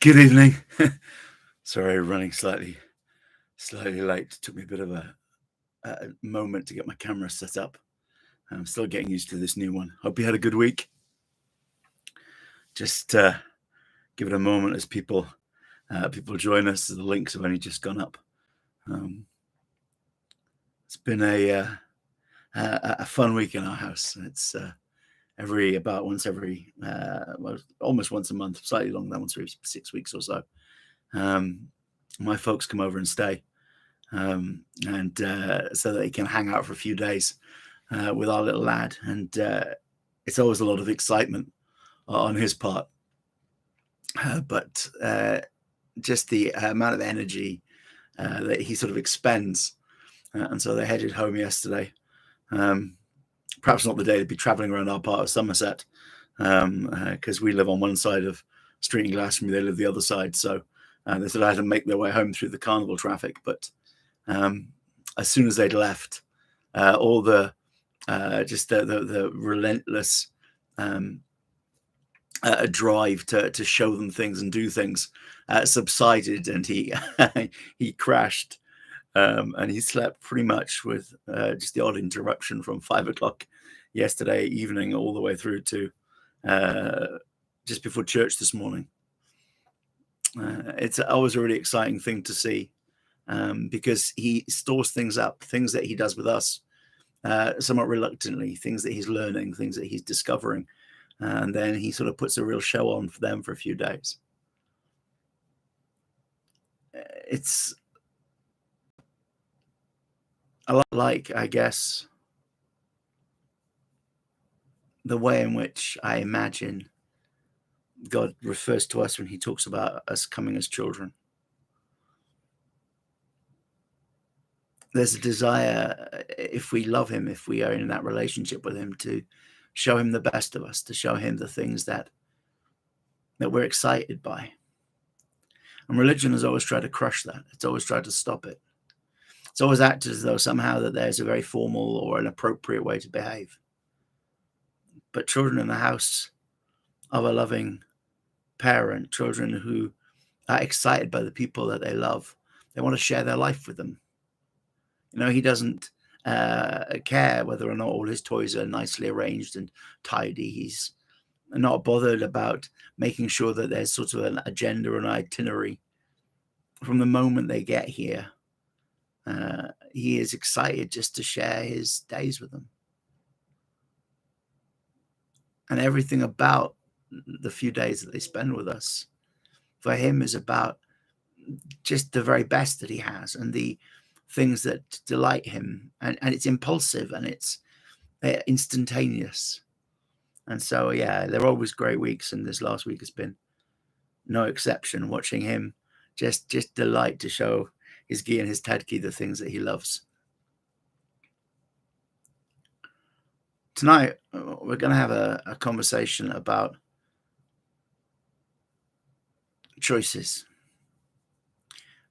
Good evening. Sorry, running slightly late. Took me a bit of a moment to get my camera set up. I'm still getting used to this new one. Hope you had a good week. Just give it a moment as people join us. The links have only just gone up. It's been a fun week in our house. It's almost once a month, slightly longer than once every 6 weeks or so. My folks come over and stay, and so they can hang out for a few days with our little lad, and it's always a lot of excitement on his part, but just the amount of energy that he sort of expends, and so they headed home yesterday. Perhaps not the day to be traveling around our part of Somerset, because we live on one side of Street and Glastonbury, they live the other side, so they sort of had to make their way home through the carnival traffic. But as soon as they'd left, all the relentless drive to show them things and do things subsided, and he he crashed, and he slept pretty much with just the odd interruption from 5 o'clock yesterday evening all the way through to just before church this morning. It's always a really exciting thing to see, because he stores things up, things that he does with us somewhat reluctantly, things that he's learning, things that he's discovering, and then he sort of puts a real show on for them for a few days. It's a lot like, I guess, the way in which I imagine God refers to us when he talks about us coming as children. There's a desire, if we love him, if we are in that relationship with him, to show him the best of us, to show him the things that we're excited by. And religion has always tried to crush that. It's always tried to stop it. It's always acted as though somehow that there's a very formal or an appropriate way to behave. But children in the house of a loving parent, children who are excited by the people that they love, they want to share their life with them. He doesn't care whether or not all his toys are nicely arranged and tidy. He's not bothered about making sure that there's sort of an agenda and itinerary. From the moment they get here, he is excited just to share his days with them. And everything about the few days that they spend with us, for him, is about just the very best that he has and the things that delight him. And it's impulsive and it's instantaneous. And so, yeah, they're always great weeks. And this last week has been no exception, watching him just delight to show his Guy and his Tedky the things that he loves. Tonight, we're going to have a conversation about choices.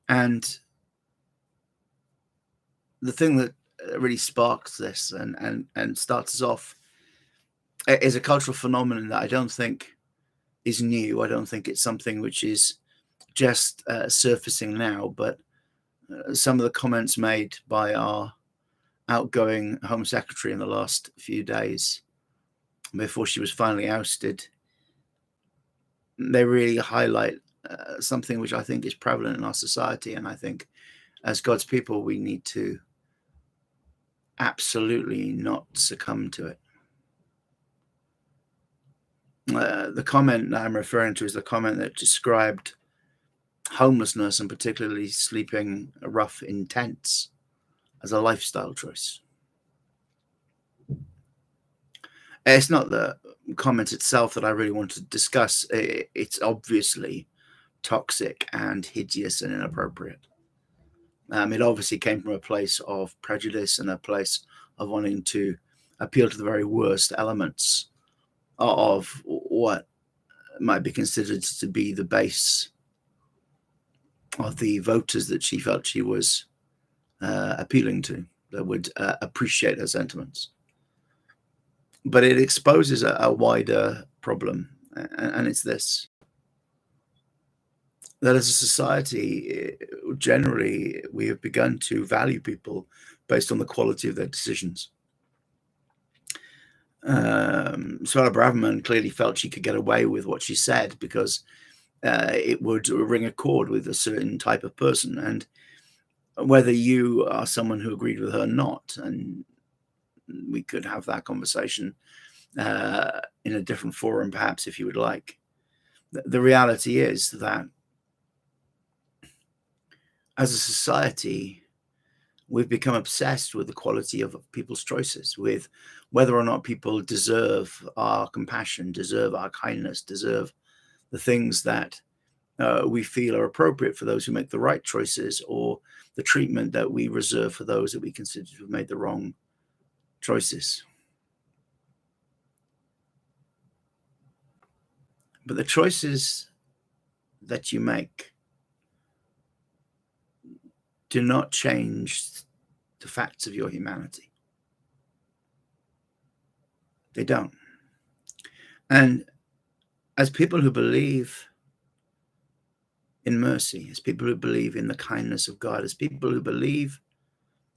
And the thing that really sparks this and starts us off is a cultural phenomenon that I don't think is new. I don't think it's something which is just surfacing now, but some of the comments made by our outgoing Home Secretary in the last few days before she was finally ousted, they really highlight something which I think is prevalent in our society. And I think as God's people, we need to absolutely not succumb to it. The comment that I'm referring to is the comment that described homelessness, and particularly sleeping rough in tents, as a lifestyle choice. It's not the comment itself that I really want to discuss. It's obviously toxic and hideous and inappropriate. It obviously came from a place of prejudice and a place of wanting to appeal to the very worst elements of what might be considered to be the base of the voters that she felt she was appealing to, that would appreciate her sentiments. But it exposes a wider problem, and it's this. that as a society, generally, we have begun to value people based on the quality of their decisions. Suella Braverman clearly felt she could get away with what she said because it would ring a chord with a certain type of person. And whether you are someone who agreed with her or not, and we could have that conversation in a different forum, perhaps, if you would like. The reality is that as a society, we've become obsessed with the quality of people's choices, with whether or not people deserve our compassion, deserve our kindness, deserve the things that we feel are appropriate for those who make the right choices, or the treatment that we reserve for those that we consider to have made the wrong choices. But the choices that you make do not change the facts of your humanity. They don't. And as people who believe in mercy, as people who believe in the kindness of God, as people who believe,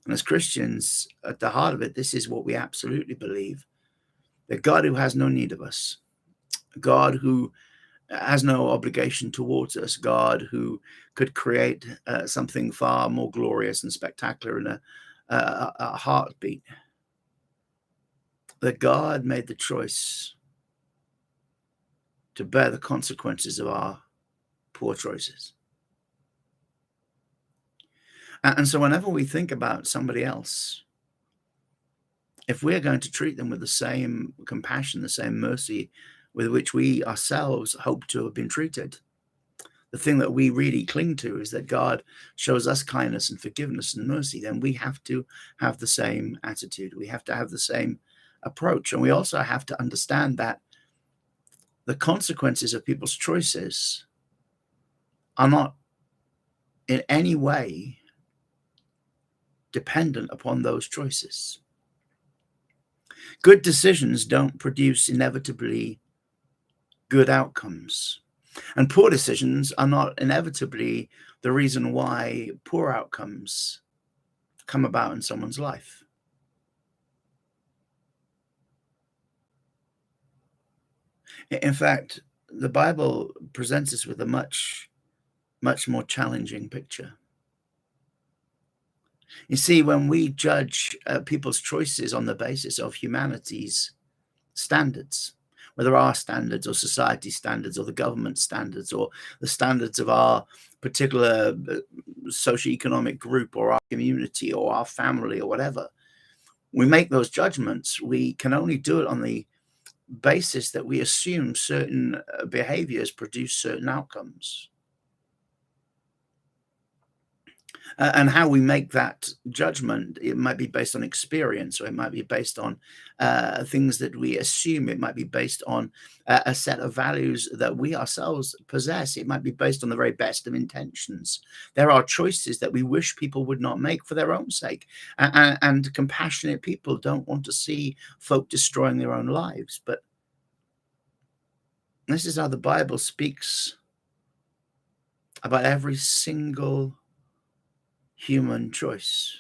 and as Christians, at the heart of it, this is what we absolutely believe: that God who has no need of us, God who has no obligation towards us, God who could create something far more glorious and spectacular in a heartbeat, that God made the choice to bear the consequences of our poor choices. And so whenever we think about somebody else, if we're going to treat them with the same compassion, the same mercy with which we ourselves hope to have been treated, the thing that we really cling to is that God shows us kindness and forgiveness and mercy, then we have to have the same attitude. We have to have the same approach. And we also have to understand that the consequences of people's choices are not in any way dependent upon those choices. Good decisions don't produce inevitably good outcomes. And poor decisions are not inevitably the reason why poor outcomes come about in someone's life. In fact, the Bible presents us with a much, much more challenging picture. You see, when we judge people's choices on the basis of humanity's standards, whether our standards or society standards or the government standards or the standards of our particular socioeconomic group or our community or our family or whatever, we make those judgments. We can only do it on the basis that we assume certain behaviors produce certain outcomes. And how we make that judgment, it might be based on experience, or it might be based on things that we assume. It might be based on a set of values that we ourselves possess. It might be based on the very best of intentions. There are choices that we wish people would not make for their own sake. And compassionate people don't want to see folk destroying their own lives. But this is how the Bible speaks about every single human choice.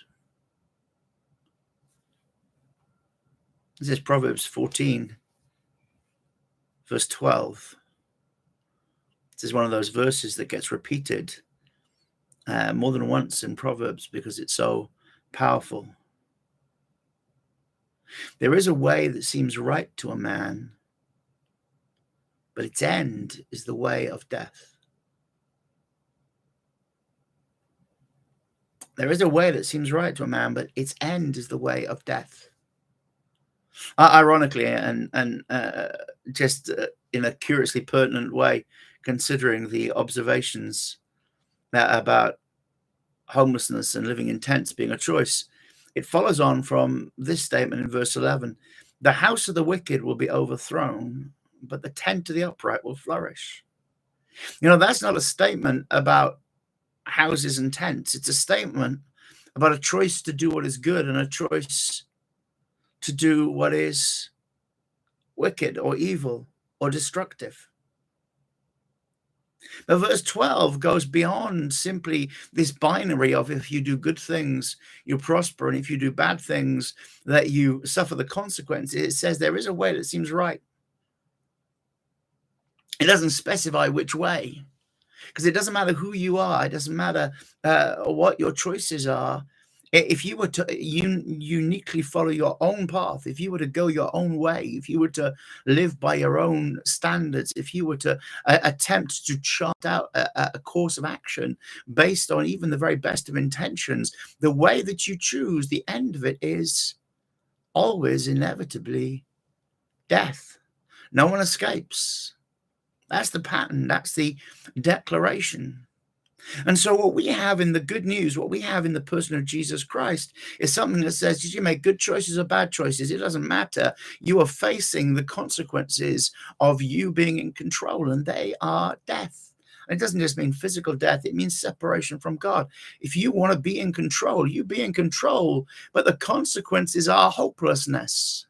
This is Proverbs 14, verse 12. This is one of those verses that gets repeated more than once in Proverbs because it's so powerful. There is a way that seems right to a man, but its end is the way of death. There is a way that seems right to a man, but its end is the way of death. Ironically, and just in a curiously pertinent way, considering the observations about homelessness and living in tents being a choice, it follows on from this statement in verse 11: the house of the wicked will be overthrown, but the tent of the upright will flourish. That's not a statement about houses and tents. It's a statement about a choice to do what is good and a choice to do what is wicked or evil or destructive. But verse 12 goes beyond simply this binary of if you do good things, you prosper, and if you do bad things, that you suffer the consequences. It says there is a way that seems right. It doesn't specify which way, because it doesn't matter who you are. It doesn't matter what your choices are. If you were to uniquely follow your own path, if you were to go your own way, if you were to live by your own standards, if you were to attempt to chart out a course of action based on even the very best of intentions, the way that you choose, the end of it is always inevitably death. No one escapes. That's the pattern. That's the declaration. And so what we have in the good news, what we have in the person of Jesus Christ, is something that says, did you make good choices or bad choices? It doesn't matter. You are facing the consequences of you being in control, and they are death. And it doesn't just mean physical death. It means separation from God. If you want to be in control, you be in control, but the consequences are hopelessness.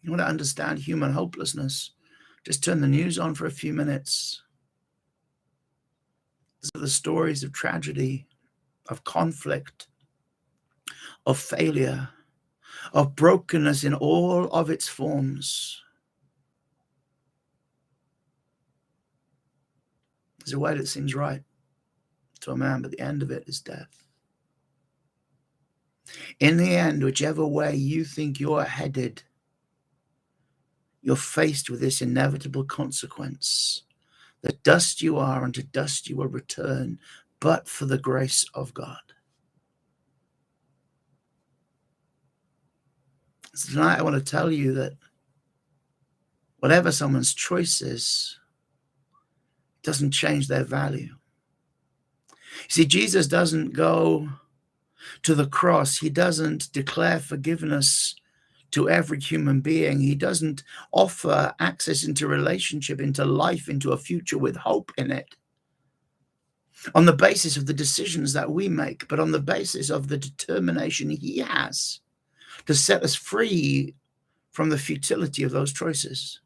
You want to understand human hopelessness? Just turn the news on for a few minutes. These are the stories of tragedy, of conflict, of failure, of brokenness in all of its forms. There's a way that seems right to a man, but the end of it is death. In the end, whichever way you think you're headed, you're faced with this inevitable consequence. The dust you are, and to dust you will return, but for the grace of God. So tonight I want to tell you that whatever someone's choice is, doesn't change their value. See, Jesus doesn't go to the cross. He doesn't declare forgiveness to every human being. He doesn't offer access into relationship, into life, into a future with hope in it on the basis of the decisions that we make, but on the basis of the determination he has to set us free from the futility of those choices.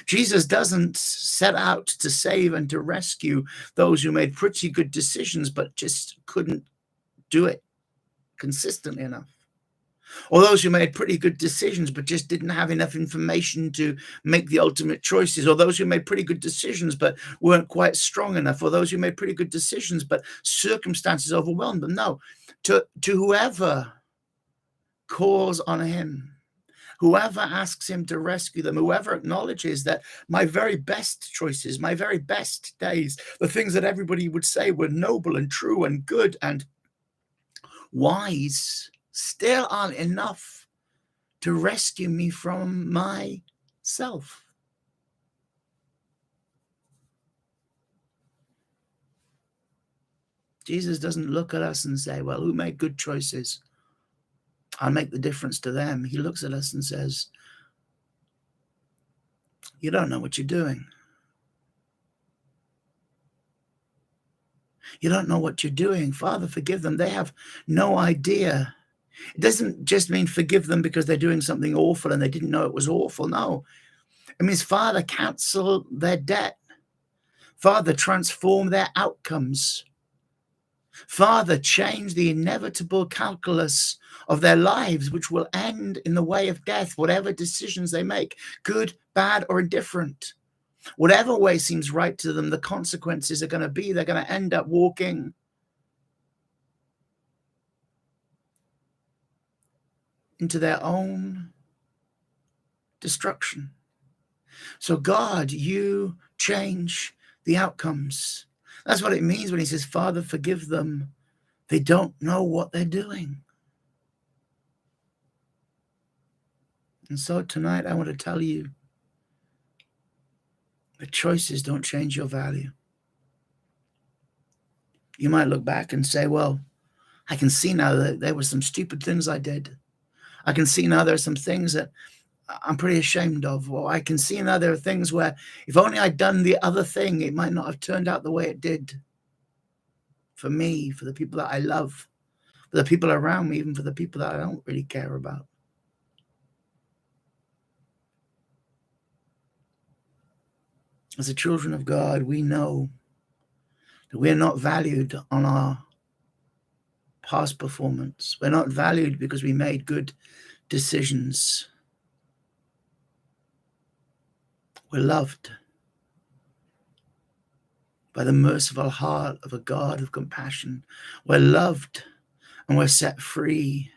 Jesus doesn't set out to save and to rescue those who made pretty good decisions but just couldn't do it consistently enough, or those who made pretty good decisions but just didn't have enough information to make the ultimate choices, or those who made pretty good decisions but weren't quite strong enough, or those who made pretty good decisions but circumstances overwhelmed them. No, to whoever calls on him, whoever asks him to rescue them, whoever acknowledges that my very best choices, my very best days, the things that everybody would say were noble and true and good and wise, still aren't enough to rescue me from myself. Jesus doesn't look at us and say, well, who made good choices? I'll make the difference to them. He looks at us and says, you don't know what you're doing. You don't know what you're doing. Father, forgive them. They have no idea. It doesn't just mean forgive them because they're doing something awful and they didn't know it was awful. No, it means, Father, cancel their debt. Father, transform their outcomes. Father, change the inevitable calculus of their lives, which will end in the way of death, whatever decisions they make, good, bad, or indifferent. Whatever way seems right to them, the consequences are going to be, they're going to end up walking into their own destruction. So God, you change the outcomes. That's what it means when he says, Father, forgive them. They don't know what they're doing. And so tonight I want to tell you that choices don't change your value. You might look back and say, well, I can see now that there were some stupid things I did. I can see now there are some things that I'm pretty ashamed of. Or I can see now there are things where if only I'd done the other thing, it might not have turned out the way it did. For me, for the people that I love, for the people around me, even for the people that I don't really care about. As the children of God, we know that we are not valued on our past performance. We're not valued because we made good decisions. We're loved by the merciful heart of a God of compassion. We're loved and we're set free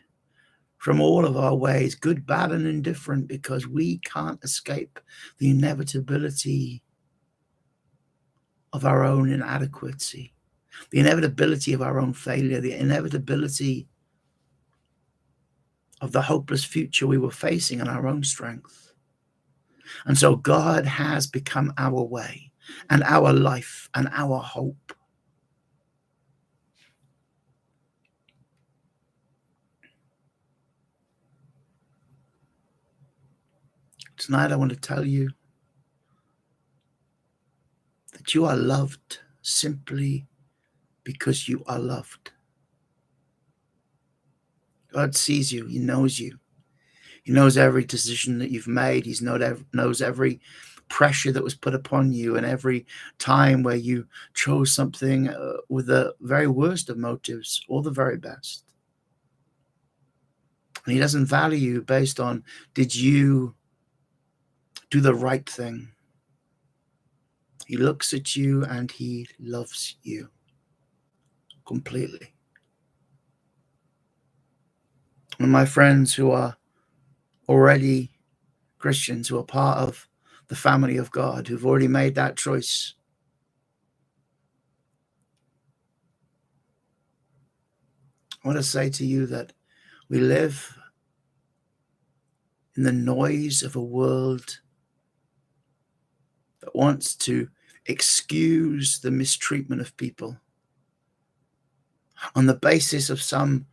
from all of our ways, good, bad, and indifferent, because we can't escape the inevitability of our own inadequacy, the inevitability of our own failure, the inevitability of the hopeless future we were facing in our own strength. And so God has become our way and our life and our hope. Tonight, I want to tell you that you are loved simply because you are loved. God sees you. He knows you. He knows every decision that you've made. He knows every pressure that was put upon you and every time where you chose something with the very worst of motives or the very best. And he doesn't value you based on, did you do the right thing? He looks at you and he loves you completely. And my friends who are already Christians, who are part of the family of God, who've already made that choice, I want to say to you that we live in the noise of a world that wants to excuse the mistreatment of people on the basis of some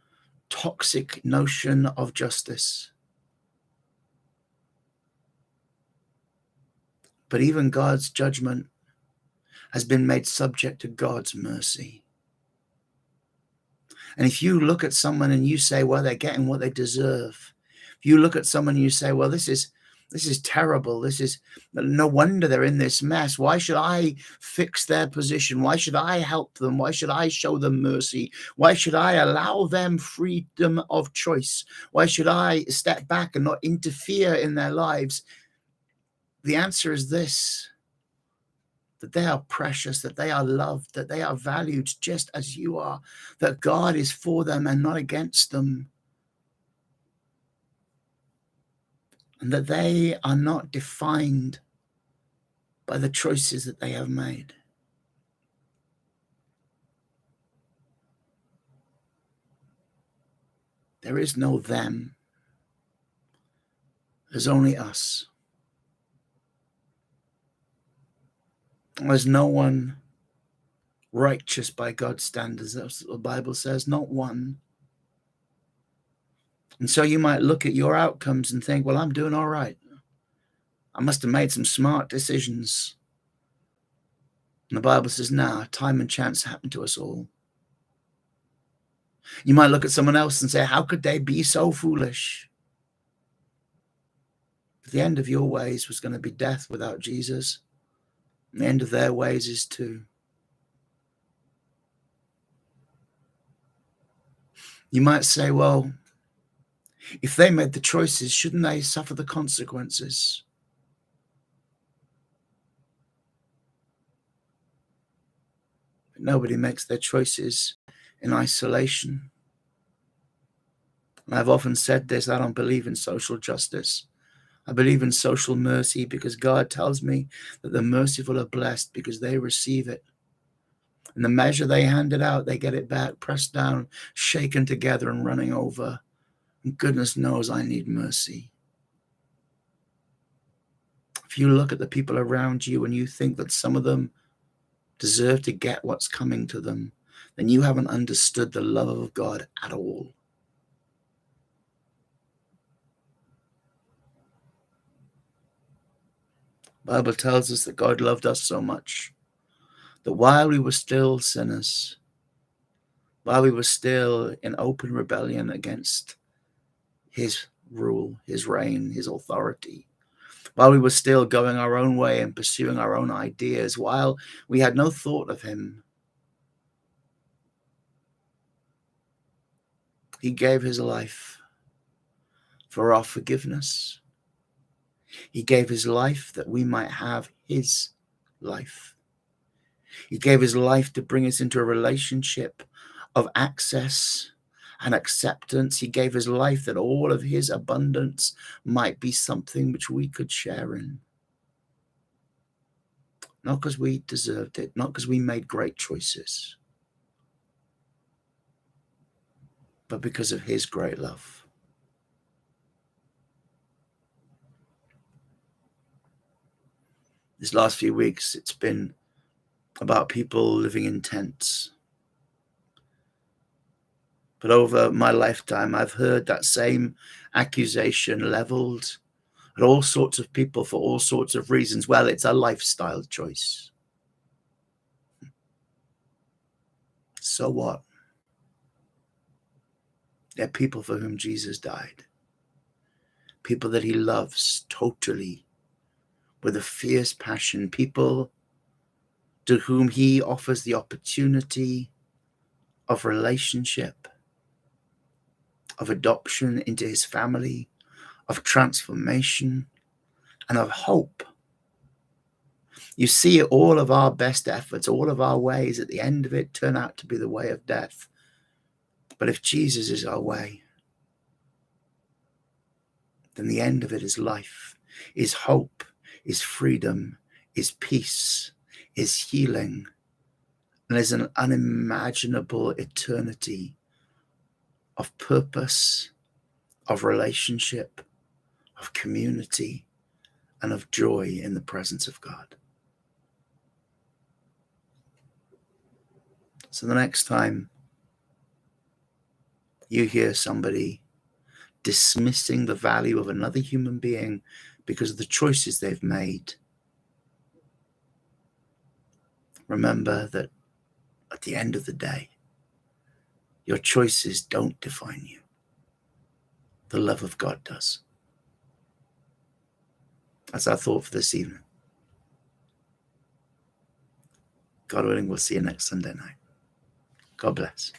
toxic notion of justice. But even God's judgment has been made subject to God's mercy. And if you look at someone and you say, well, they're getting what they deserve. If you look at someone and you say, well, this is terrible. This is no wonder they're in this mess. Why should I fix their position? Why should I help them? Why should I show them mercy? Why should I allow them freedom of choice? Why should I step back and not interfere in their lives? The answer is this: that they are precious, that they are loved, that they are valued just as you are, that God is for them and not against them, and that they are not defined by the choices that they have made. There is no them. There's only us. There's no one righteous by God's standards. That's what the Bible says, not one. And so you might look at your outcomes and think, well, I'm doing all right. I must have made some smart decisions. And the Bible says, nah, time and chance happen to us all. You might look at someone else and say, how could they be so foolish? But the end of your ways was going to be death without Jesus. And the end of their ways is too. You might say, well, if they made the choices, shouldn't they suffer the consequences? But nobody makes their choices in isolation. And I've often said this, I don't believe in social justice. I believe in social mercy, because God tells me that the merciful are blessed because they receive it. And the measure they handed out, they get it back, pressed down, shaken together, and running over. And goodness knows I need mercy. If you look at the people around you and you think that some of them deserve to get what's coming to them, then you haven't understood the love of God at all. The Bible tells us that God loved us so much that while we were still sinners, while we were still in open rebellion against his rule, his reign, his authority, while we were still going our own way and pursuing our own ideas, while we had no thought of him, he gave his life for our forgiveness. He gave his life that we might have his life. He gave his life to bring us into a relationship of access and acceptance. He gave his life that all of his abundance might be something which we could share in. Not because we deserved it, not because we made great choices, but because of his great love. These last few weeks, it's been about people living in tents. But over my lifetime, I've heard that same accusation leveled at all sorts of people for all sorts of reasons. Well, it's a lifestyle choice. So what? They're people for whom Jesus died. People that he loves totally, with a fierce passion. People to whom he offers the opportunity of relationship, of adoption into his family, of transformation, and of hope. You see, all of our best efforts, all of our ways, at the end of it, turn out to be the way of death. But if Jesus is our way, then the end of it is life, is hope, is freedom, is peace, is healing, and is an unimaginable eternity of purpose, of relationship, of community, and of joy in the presence of God. So the next time you hear somebody dismissing the value of another human being because of the choices they've made, remember that at the end of the day, your choices don't define you. The love of God does. That's our thought for this evening. God willing, we'll see you next Sunday night. God bless.